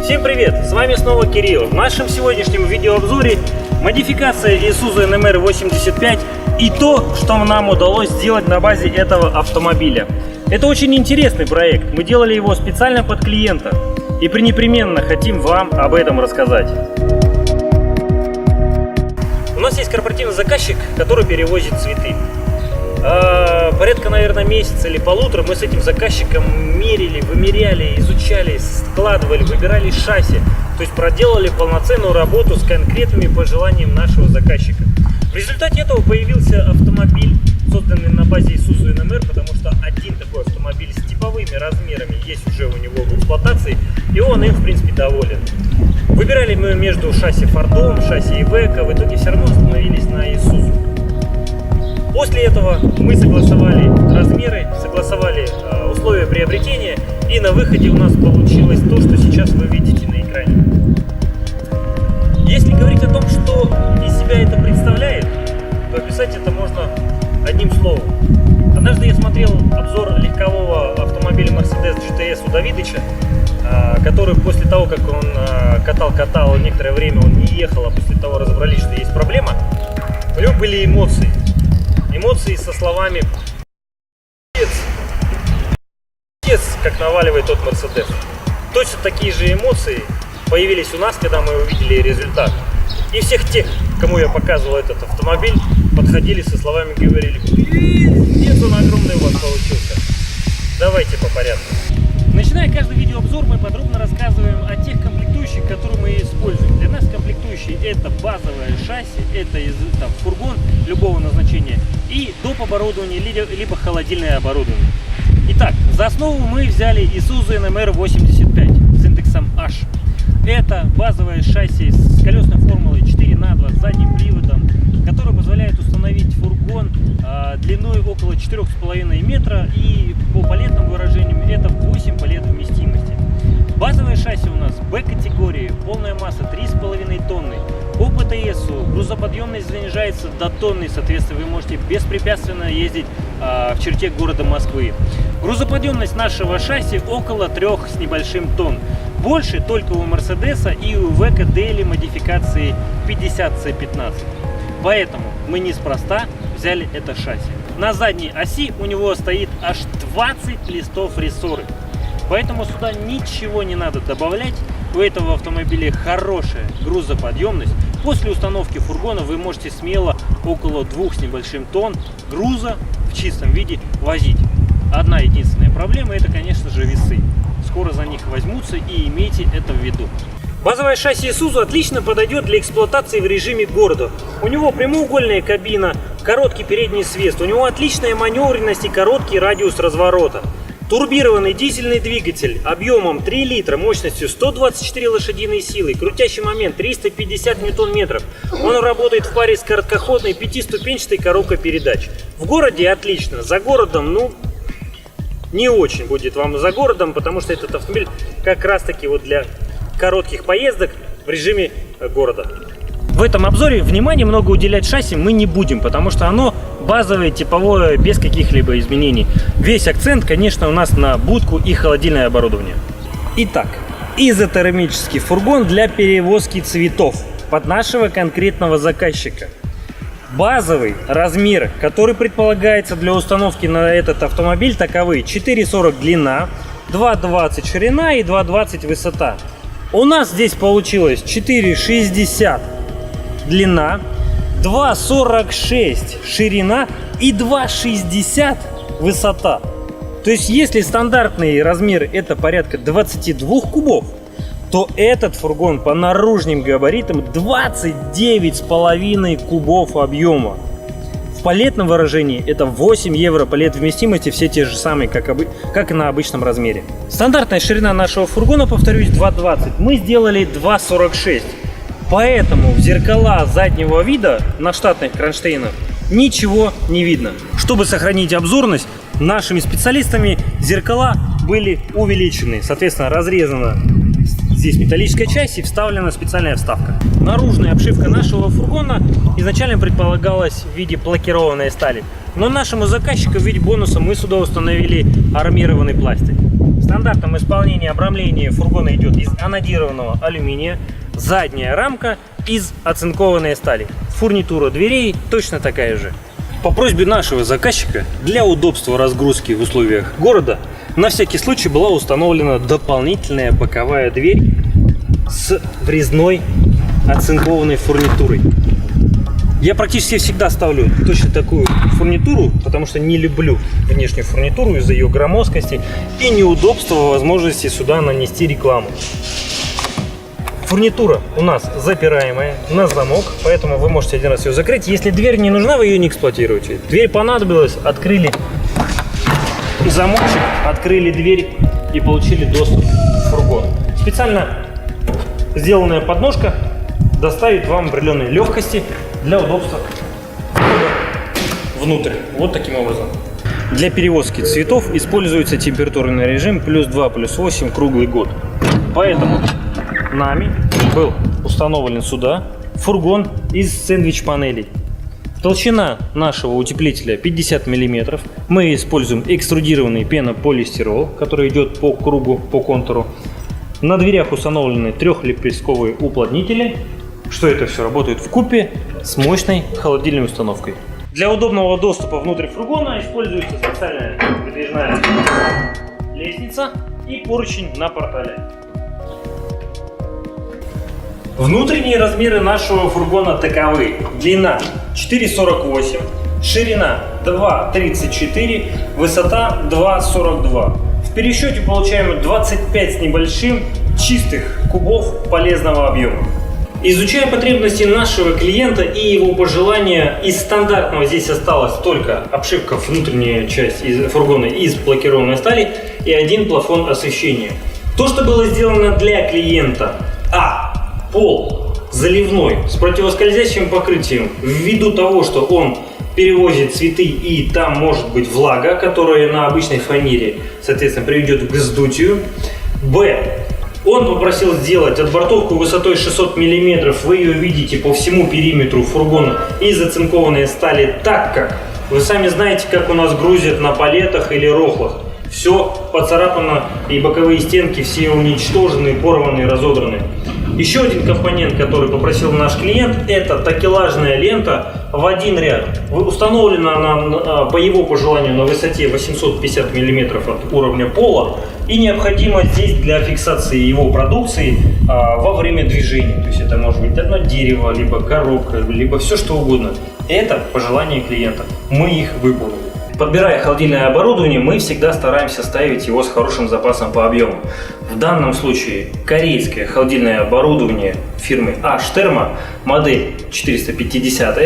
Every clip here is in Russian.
Всем привет! С вами снова Кирилл. В нашем сегодняшнем видеообзоре модификация Isuzu NMR 85 и то, что нам удалось сделать на базе этого автомобиля. Это очень интересный проект. Мы делали его специально под клиента и пренепременно хотим вам об этом рассказать. У нас есть корпоративный заказчик, который перевозит цветы. Порядка, наверное, месяца или полутора мы с этим заказчиком мерили, вымеряли, изучали, складывали, выбирали шасси. То есть проделали полноценную работу с конкретными пожеланиями нашего заказчика. В результате этого появился автомобиль, созданный на базе Isuzu NMR, потому что один такой автомобиль с типовыми размерами есть уже у него в эксплуатации, и он им, в принципе, доволен. Выбирали мы между шасси Ford'ом, шасси Iveco, в итоге все равно остановились на Isuzu. После этого мы согласовали размеры, согласовали условия приобретения, и на выходе у нас получилось то, что сейчас вы видите на экране. Если говорить о том, что из себя это представляет, то описать это можно одним словом. Однажды я смотрел обзор легкового автомобиля Mercedes GTS у Давидыча, который после того, как он катал некоторое время, он не ехал, а после того разобрались, что есть проблема, у него были эмоции. Эмоции со словами «Пиздец», как наваливает тот Мерседес. Точно такие же эмоции появились у нас, когда мы увидели результат. И всех тех, кому я показывал этот автомобиль, подходили со словами, говорили: «Пиздец, он огромный у вас получился». Давайте по порядку. Начиная каждый видеообзор, мы подробно рассказываем о тех комплектующих, которые мы используем. Для нас комплектующие — это базовое шасси, это фургон любого назначения и доп. Оборудование, либо холодильное оборудование. Итак, за основу мы взяли Isuzu NMR 85 с индексом H. Это базовое шасси с колесной формулой 4х2 с задним приводом, который позволяет установить фургон длиной около 4,5 метра, и по палетным выражениям это 8 палет вместимости. Базовое шасси у нас Б-категории, полная масса 3,5 тонны. По ПТСу грузоподъемность занижается до тонны, соответственно, вы можете беспрепятственно ездить в черте города Москвы. Грузоподъемность нашего шасси около 3 с небольшим тонн. Больше только у Мерседеса и у Iveco DL модификации 50C15. Поэтому мы неспроста взяли это шасси. На задней оси у него стоит аж 20 листов рессоры. Поэтому сюда ничего не надо добавлять. У этого автомобиля хорошая грузоподъемность. После установки фургона вы можете смело около 2 с небольшим тонн груза в чистом виде возить. Одна единственная проблема — это, конечно же, весы. Скоро за них возьмутся, и имейте это в виду. Базовое шасси Isuzu отлично подойдет для эксплуатации в режиме города. У него прямоугольная кабина, короткий передний свест, у него отличная маневренность и короткий радиус разворота. Турбированный дизельный двигатель объемом 3 литра, мощностью 124 лошадиные силы, крутящий момент 350 ньютон-метров. Он работает в паре с короткоходной 5-ступенчатой коробкой передач. В городе отлично, за городом, не очень будет вам за городом, потому что этот автомобиль как раз таки вот для коротких поездок в режиме города. В этом обзоре внимания много уделять шасси мы не будем, потому что оно базовое, типовое, без каких-либо изменений. Весь акцент, конечно, у нас на будку и холодильное оборудование. Итак, изотермический фургон для перевозки цветов под нашего конкретного заказчика. Базовый размер, который предполагается для установки на этот автомобиль, таковы: 4,40 длина, 2,20 ширина и 2,20 высота. У нас здесь получилось 4,60 длина, 2,46 ширина и 2,60 высота. То есть, если стандартный размер это порядка 22 кубов, то этот фургон по наружным габаритам 29,5 кубов объема. В палетном выражении это 8 евро палет вместимости, все те же самые, как и на обычном размере. Стандартная ширина нашего фургона, повторюсь, 2,20. Мы сделали 2,46. Поэтому в зеркала заднего вида на штатных кронштейнах ничего не видно. Чтобы сохранить обзорность, нашими специалистами зеркала были увеличены. Соответственно, разрезана здесь металлическая часть и вставлена специальная вставка. Наружная обшивка нашего фургона изначально предполагалась в виде лакированной стали. Но нашему заказчику в виде бонуса мы сюда установили армированный пластик. В стандартном исполнении обрамление фургона идет из анодированного алюминия, задняя рамка из оцинкованной стали. Фурнитура дверей точно такая же. По просьбе нашего заказчика, для удобства разгрузки в условиях города, на всякий случай была установлена дополнительная боковая дверь с врезной оцинкованной фурнитурой. Я практически всегда ставлю точно такую фурнитуру, потому что не люблю внешнюю фурнитуру из-за ее громоздкости и неудобства возможности сюда нанести рекламу. Фурнитура у нас запираемая на замок, поэтому вы можете один раз ее закрыть. Если дверь не нужна, вы ее не эксплуатируете. Дверь понадобилась, открыли замочек, открыли дверь и получили доступ в фургон. Специально сделанная подножка доставит вам определенной легкости для удобства внутрь. Вот таким образом. Для перевозки цветов используется температурный режим +2, +8 круглый год. Поэтому нами был установлен сюда фургон из сэндвич-панелей. Толщина нашего утеплителя 50 мм. Мы используем экструдированный пенополистирол, который идет по кругу, по контуру. На дверях установлены трехлепестковые уплотнители. Что это все работает вкупе с мощной холодильной установкой. Для удобного доступа внутрь фургона используется специальная выдвижная лестница и поручень на портале. Внутренние размеры нашего фургона таковы: длина 4,48, ширина 2,34, высота 2,42. В пересчете получаем 25 с небольшим чистых кубов полезного объема. Изучая потребности нашего клиента и его пожелания, из стандартного здесь осталась только обшивка, внутренняя часть фургона из лакированной стали и один плафон освещения. То, что было сделано для клиента: пол заливной с противоскользящим покрытием, ввиду того, что он перевозит цветы и там может быть влага, которая на обычной фанере, соответственно, приведет к вздутию. Он попросил сделать отбортовку высотой 600 мм, вы ее видите по всему периметру фургона, из оцинкованной стали, так как вы сами знаете, как у нас грузят на палетах или рохлах. Все поцарапано и боковые стенки все уничтожены, порваны, разодраны. Еще один компонент, который попросил наш клиент, это такелажная лента в один ряд. Установлена она по его пожеланию на высоте 850 мм от уровня пола. И необходимо здесь для фиксации его продукции во время движения. То есть это может быть одно дерево, либо коробка, либо все что угодно. Это пожелания клиента. Мы их выполнили. Подбирая холодильное оборудование, мы всегда стараемся ставить его с хорошим запасом по объему. В данном случае корейское холодильное оборудование фирмы H-Thermo, модель 450,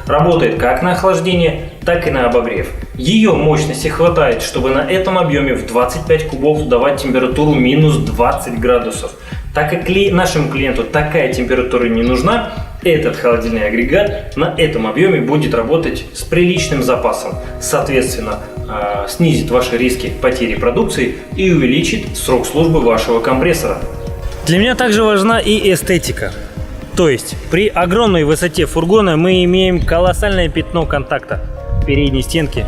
работает как на охлаждение, так и на обогрев. Ее мощности хватает, чтобы на этом объеме в 25 кубов давать температуру минус 20 градусов. Так как нашему клиенту такая температура не нужна, этот холодильный агрегат на этом объеме будет работать с приличным запасом. Соответственно, снизит ваши риски потери продукции и увеличит срок службы вашего компрессора. Для меня также важна и эстетика. То есть при огромной высоте фургона мы имеем колоссальное пятно контакта передней стенки,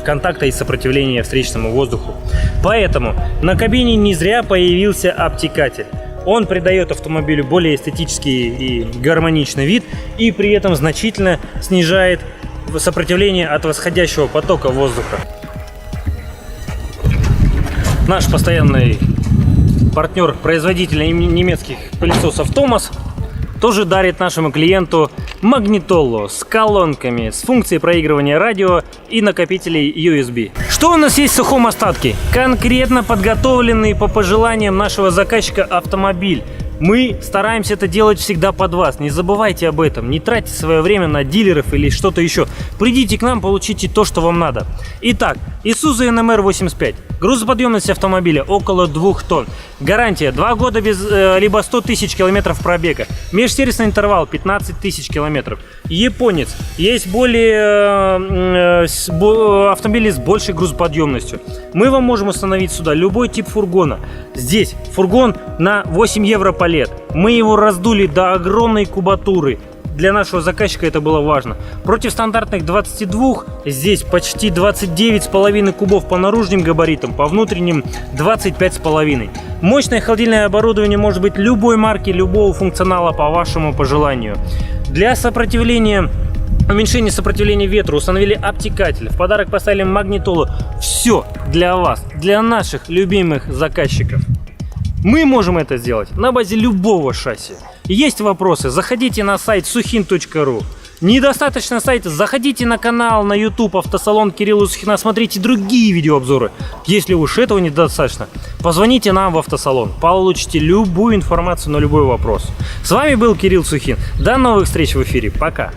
контакта и сопротивления встречному воздуху. Поэтому на кабине не зря появился обтекатель. Он придает автомобилю более эстетический и гармоничный вид и при этом значительно снижает сопротивление от восходящего потока воздуха. Наш постоянный партнер, производитель немецких пылесосов Томас, тоже дарит нашему клиенту магнитолу с колонками, с функцией проигрывания радио и накопителей USB. Что у нас есть в сухом остатке? Конкретно подготовленный по пожеланиям нашего заказчика автомобиль. Мы стараемся это делать всегда под вас. Не забывайте об этом. Не тратьте свое время на дилеров или что-то еще. Придите к нам, получите то, что вам надо. Итак, Isuzu NMR 85. Грузоподъемность автомобиля около 2 тонн. Гарантия 2 года без либо 100 тысяч километров пробега. Межсервисный интервал 15 тысяч километров. Японец. Есть автомобили с большей грузоподъемностью. Мы вам можем установить сюда любой тип фургона. Здесь фургон на 8 евро палет. Мы его раздули до огромной кубатуры. для нашего заказчика это было важно. Против стандартных 22, здесь почти 29,5 кубов по наружным габаритам, по внутренним 25,5. Мощное холодильное оборудование может быть любой марки, любого функционала по вашему пожеланию. Для уменьшения сопротивления ветру установили обтекатель. В подарок поставили магнитолу. Все для вас, для наших любимых заказчиков. Мы можем это сделать на базе любого шасси. Есть вопросы? Заходите на сайт suhin.ru. Недостаточно сайта? Заходите на канал на YouTube автосалон Кирилла Сухина, смотрите другие видеообзоры. Если уж этого недостаточно, позвоните нам в автосалон, получите любую информацию на любой вопрос. С вами был Кирилл Сухин. До новых встреч в эфире. Пока.